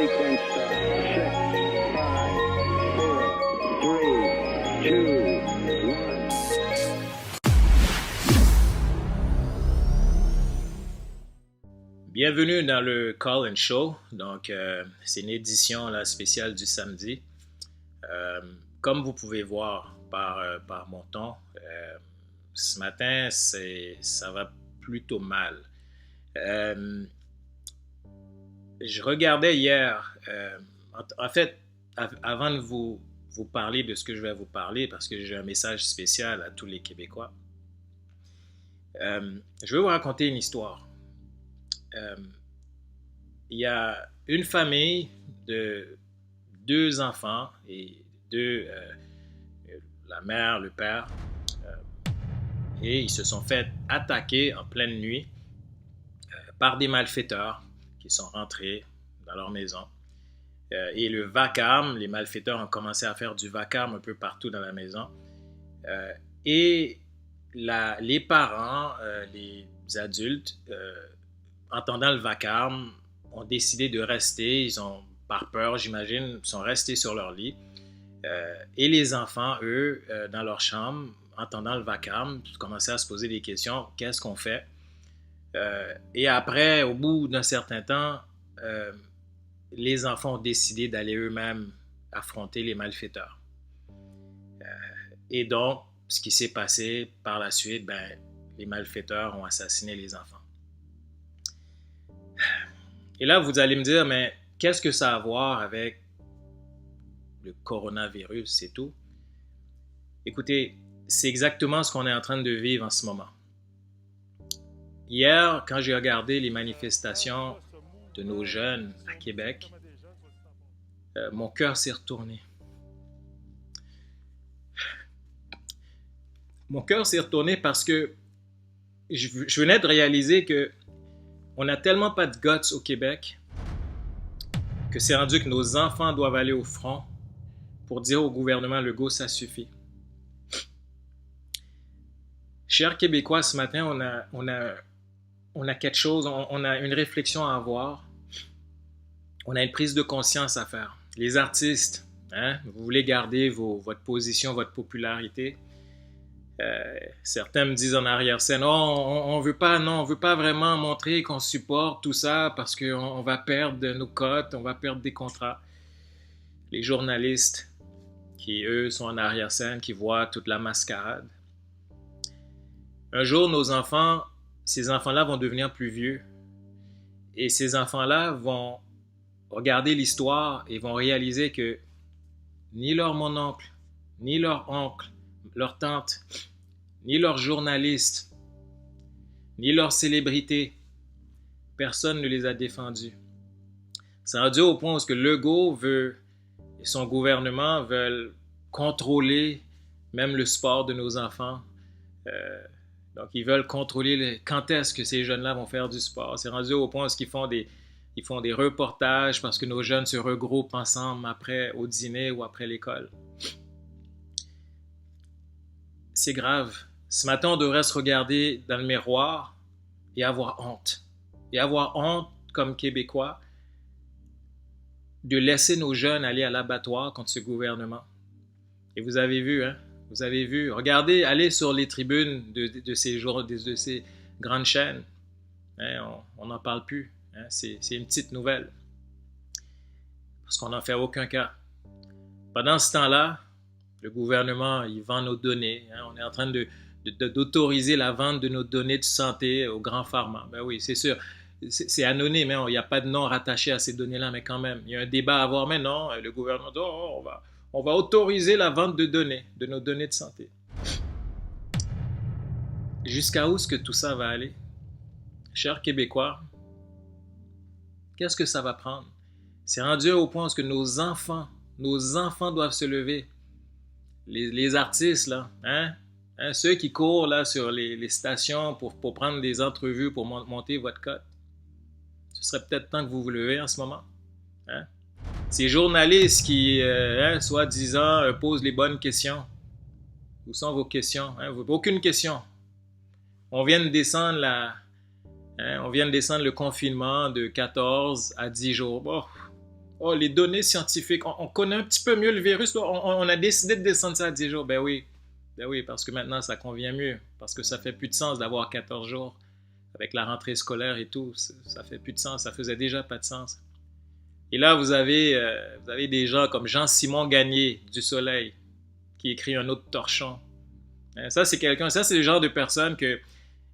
Sequence start. 6, 5, 4, 3, 2, 1. Bienvenue dans le Call and Show. Donc, c'est une édition là, spéciale du samedi. Comme vous pouvez voir par mon ton, ce matin, ça va plutôt mal. Je regardais hier, en fait, avant de vous parler de ce que je vais vous parler, parce que j'ai un message spécial à tous les Québécois, je vais vous raconter une histoire. Il y a une famille de 2 enfants et la mère, le père, et ils se sont fait attaquer en pleine nuit par des malfaiteurs qui sont rentrés dans leur maison. Et le vacarme, les malfaiteurs ont commencé à faire du vacarme un peu partout dans la maison. Et les parents, les adultes, entendant le vacarme, ont décidé de rester. Ils ont, par peur, j'imagine, sont restés sur leur lit. Et les enfants, eux, dans leur chambre, entendant le vacarme, commençaient à se poser des questions. Qu'est-ce qu'on fait? Et après, au bout d'un certain temps, les enfants ont décidé d'aller eux-mêmes affronter les malfaiteurs. Et donc, ce qui s'est passé par la suite, les malfaiteurs ont assassiné les enfants. Et là, vous allez me dire, mais qu'est-ce que ça a à voir avec le coronavirus, c'est tout? Écoutez, c'est exactement ce qu'on est en train de vivre en ce moment. Hier, quand j'ai regardé les manifestations de nos jeunes à Québec, mon cœur s'est retourné. Mon cœur s'est retourné parce que je venais de réaliser que on n'a tellement pas de guts au Québec que c'est rendu que nos enfants doivent aller au front pour dire au gouvernement Legault, ça suffit. Chers Québécois, ce matin, on a quelque chose, on a une réflexion à avoir, on a une prise de conscience à faire. Les artistes, vous voulez garder votre position, votre popularité. Certains me disent en arrière-scène, on veut pas vraiment montrer qu'on supporte tout ça parce qu'on va perdre nos cotes, on va perdre des contrats. Les journalistes qui, eux, sont en arrière-scène, qui voient toute la mascarade. Un jour, ces enfants-là vont devenir plus vieux et ces enfants-là vont regarder l'histoire et vont réaliser que ni leur mononcle, ni leur oncle, leur tante, ni leurs journalistes, ni leurs célébrités, personne ne les a défendus. C'est rendu au point où Legault et son gouvernement veulent contrôler même le sport de nos enfants. Donc, ils veulent contrôler quand est-ce que ces jeunes-là vont faire du sport. C'est rendu au point où ils font des reportages parce que nos jeunes se regroupent ensemble après au dîner ou après l'école. C'est grave. Ce matin, on devrait se regarder dans le miroir et avoir honte. Et avoir honte, comme Québécois, de laisser nos jeunes aller à l'abattoir contre ce gouvernement. Et vous avez vu, vous avez vu. Regardez, allez sur les tribunes de ces grandes chaînes. On n'en parle plus. C'est une petite nouvelle. Parce qu'on n'en fait aucun cas. Pendant ce temps-là, le gouvernement, il vend nos données. On est en train d'autoriser la vente de nos données de santé aux grands pharma. Ben oui, c'est sûr. C'est anonyme. Il n'y a pas de nom rattaché à ces données-là, mais quand même. Il y a un débat à avoir. Mais non, le gouvernement dit, on va autoriser la vente de données, de nos données de santé. Jusqu'à où est-ce que tout ça va aller? Chers Québécois, qu'est-ce que ça va prendre? C'est rendu au point où nos enfants doivent se lever. Les artistes, là, ceux qui courent là, sur les stations pour prendre des entrevues, pour monter votre cote, ce serait peut-être temps que vous vous levez en ce moment. Ces journalistes qui, soi-disant, posent les bonnes questions. Où sont vos questions? Aucune question. On vient de descendre le confinement de 14 à 10 jours. Oh, les données scientifiques, on connaît un petit peu mieux le virus. On a décidé de descendre ça à 10 jours. Ben oui, parce que maintenant, ça convient mieux. Parce que ça fait plus de sens d'avoir 14 jours avec la rentrée scolaire et tout. Ça fait plus de sens. Ça faisait déjà pas de sens. Et là, vous avez des gens comme Jean-Simon Gagné du Soleil qui écrit un autre torchon. Ça, c'est quelqu'un, ça, c'est le genre de personne que,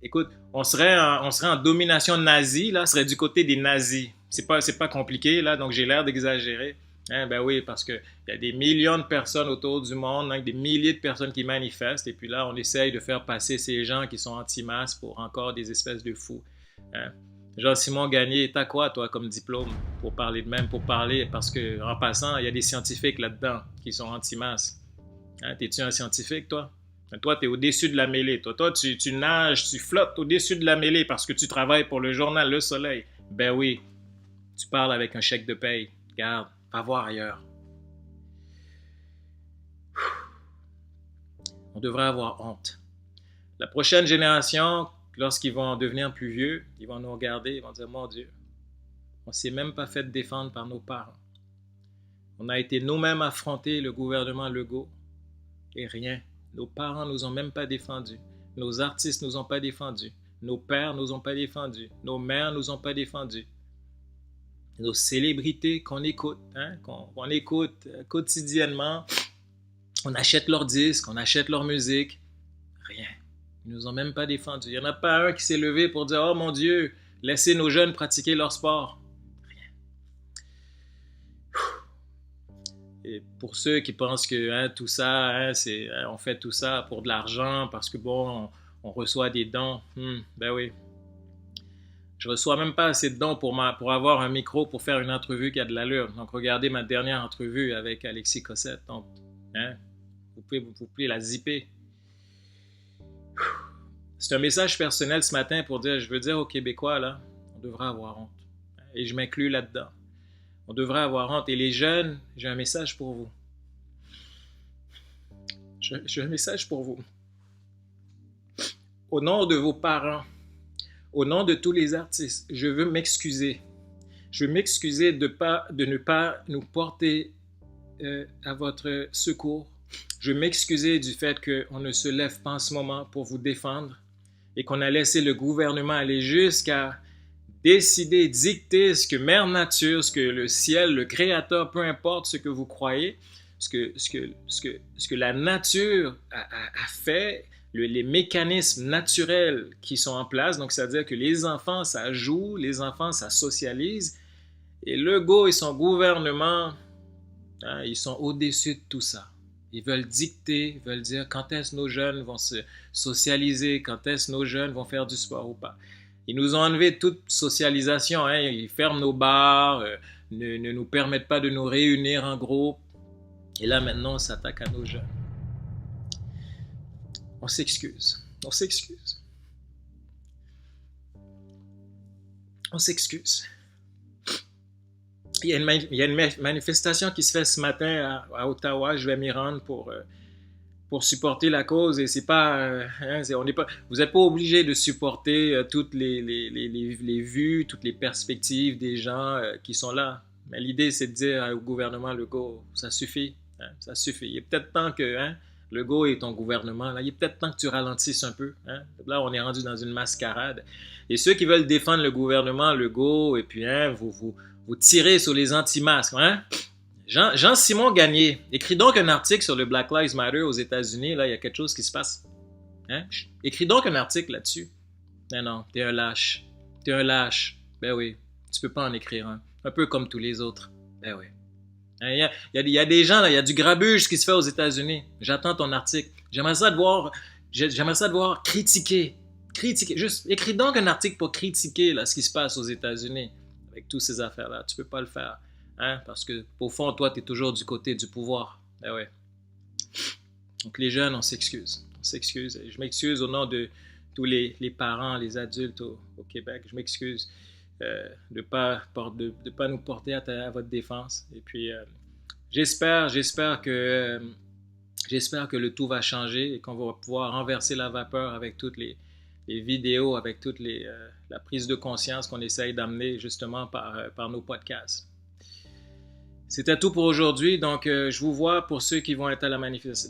écoute, on serait en domination nazie, là, serait du côté des nazis. C'est pas compliqué, là, donc j'ai l'air d'exagérer. Ben oui, parce qu'il y a des millions de personnes autour du monde, hein, des milliers de personnes qui manifestent, et puis là, on essaye de faire passer ces gens qui sont anti-masse pour encore des espèces de fous. Hein. Jean-Simon Gagné, t'as quoi, toi, comme diplôme, pour parler de même, pour parler, parce que, en passant, il y a des scientifiques là-dedans qui sont anti-masse. Hein, t'es-tu un scientifique, toi? Toi, tu es au-dessus de la mêlée. Toi tu nages, tu flottes au-dessus de la mêlée parce que tu travailles pour le journal Le Soleil. Ben oui, tu parles avec un chèque de paye. Regarde, va voir ailleurs. On devrait avoir honte. La prochaine génération, lorsqu'ils vont devenir plus vieux, ils vont nous regarder, ils vont dire, mon Dieu, on ne s'est même pas fait défendre par nos parents. On a été nous-mêmes affronter le gouvernement Legault et rien. Nos parents nous ont même pas défendus. Nos artistes nous ont pas défendus. Nos pères nous ont pas défendus. Nos mères nous ont pas défendus. Nos célébrités qu'on écoute, hein, qu'on écoute quotidiennement, on achète leurs disques, on achète leur musique. Rien. Ils nous ont même pas défendus. Il n'y en a pas un qui s'est levé pour dire « Oh mon Dieu, laissez nos jeunes pratiquer leur sport. » Et pour ceux qui pensent que hein, tout ça, hein, on fait tout ça pour de l'argent parce que bon, on reçoit des dons. Ben oui. Je reçois même pas assez de dons pour avoir un micro pour faire une entrevue qui a de l'allure. Donc regardez ma dernière entrevue avec Alexis Cossette. Donc, hein, vous pouvez la zipper. C'est un message personnel ce matin pour dire, je veux dire aux Québécois, là, on devrait avoir honte. Et je m'inclus là-dedans. On devrait avoir honte. Et les jeunes, j'ai un message pour vous. J'ai un message pour vous. Au nom de vos parents, au nom de tous les artistes, je veux m'excuser. Je veux m'excuser de ne pas nous porter à votre secours. Je veux m'excuser du fait qu'on ne se lève pas en ce moment pour vous défendre et qu'on a laissé le gouvernement aller jusqu'à décider, dicter ce que Mère Nature, ce que le ciel, le Créateur, peu importe ce que vous croyez, ce que la nature a fait, les mécanismes naturels qui sont en place, donc c'est-à-dire que les enfants, ça joue, les enfants, ça socialise, et Legault et son gouvernement, hein, ils sont au-dessus de tout ça. Ils veulent dicter, ils veulent dire quand est-ce que nos jeunes vont se socialiser, quand est-ce que nos jeunes vont faire du sport ou pas. Ils nous ont enlevé toute socialisation, hein. Ils ferment nos bars, ne nous permettent pas de nous réunir en groupe. Et là, maintenant, on s'attaque à nos jeunes. On s'excuse. On s'excuse. On s'excuse. Il y a une manifestation qui se fait ce matin à Ottawa. Je vais m'y rendre pour supporter la cause. Et c'est pas, hein, vous n'êtes pas obligé de supporter toutes les vues, toutes les perspectives des gens qui sont là. Mais l'idée, c'est de dire au gouvernement Legault, ça suffit. Hein, ça suffit. Il est peut-être temps que hein, Legault est ton gouvernement. Là, il est peut-être temps que tu ralentisses un peu. Hein. Là, on est rendu dans une mascarade. Et ceux qui veulent défendre le gouvernement Legault, et puis hein, vous tirez sur les anti-masques. Hein? Jean-Simon Gagné, écris donc un article sur le Black Lives Matter aux États-Unis. Là, il y a quelque chose qui se passe. Hein? Écris donc un article là-dessus. Non, t'es un lâche. T'es un lâche. Ben oui, tu peux pas en écrire un. Un peu comme tous les autres. Ben oui. Il y a des gens, là, il y a du grabuge qui se fait aux États-Unis. J'attends ton article. J'aimerais ça de voir critiquer. Juste, écris donc un article pour critiquer là, ce qui se passe aux États-Unis avec toutes ces affaires-là. Tu peux pas le faire. Hein? Parce que, au fond, toi, tu es toujours du côté du pouvoir. Ben ouais. Donc, les jeunes, on s'excuse. On s'excuse. Je m'excuse au nom de tous les parents, les adultes au Québec. Je m'excuse de ne pas nous porter à votre défense. Et puis, j'espère que le tout va changer et qu'on va pouvoir renverser la vapeur avec toutes les vidéos, avec toute la prise de conscience qu'on essaye d'amener justement par nos podcasts. C'était tout pour aujourd'hui. Donc, je vous vois pour ceux qui vont être à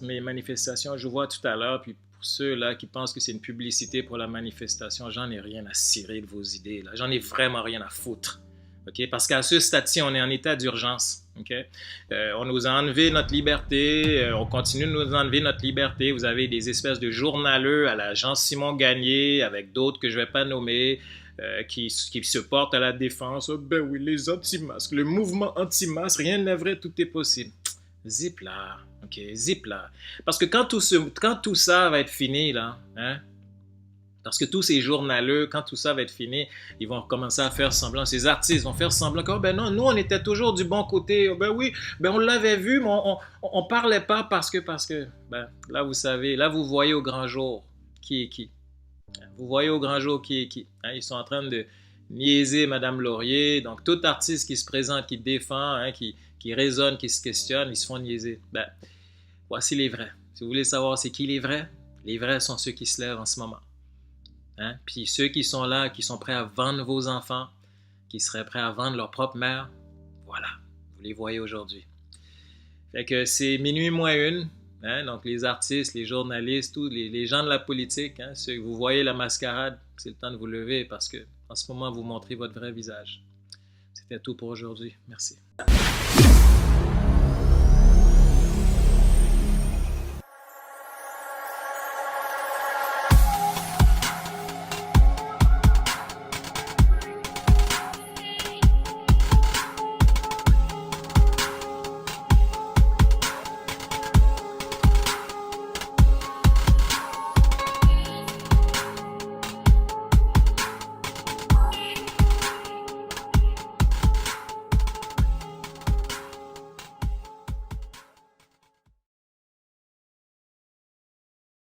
mes manifestations. Je vous vois tout à l'heure. Puis pour ceux-là qui pensent que c'est une publicité pour la manifestation, j'en ai rien à cirer de vos idées. Là. J'en ai vraiment rien à foutre. Okay? Parce qu'à ce stade-ci, on est en état d'urgence. Okay? On nous a enlevé notre liberté. On continue de nous enlever notre liberté. Vous avez des espèces de journaleux à la Jean-Simon Gagné avec d'autres que je ne vais pas nommer. Qui se portent à la défense. Oh, ben oui, les anti-masques, le mouvement anti-masque, rien n'est vrai, tout est possible. Zip là, ok, zip là. Parce que quand tout ça va être fini, là, hein, parce que tous ces journaleux, quand tout ça va être fini, ils vont commencer à faire semblant, ces artistes vont faire semblant que, oh, ben non, nous, on était toujours du bon côté. Oh, ben oui, ben on l'avait vu, mais on parlait pas parce que, ben, là, vous savez, là, vous voyez au grand jour qui est qui. Vous voyez au grand jour qui est qui. Hein, ils sont en train de niaiser Mme Laurier. Donc, tout artiste qui se présente, qui défend, hein, qui raisonne, qui se questionne, ils se font niaiser. Ben, voici les vrais. Si vous voulez savoir c'est qui les vrais sont ceux qui se lèvent en ce moment. Hein? Puis ceux qui sont là, qui sont prêts à vendre vos enfants, qui seraient prêts à vendre leur propre mère, voilà, vous les voyez aujourd'hui. Fait que c'est minuit moins une. Hein, donc les artistes, les journalistes, tous les gens de la politique, hein, ceux que vous voyez la mascarade, c'est le temps de vous lever parce que en ce moment vous montrez votre vrai visage. C'était tout pour aujourd'hui. Merci.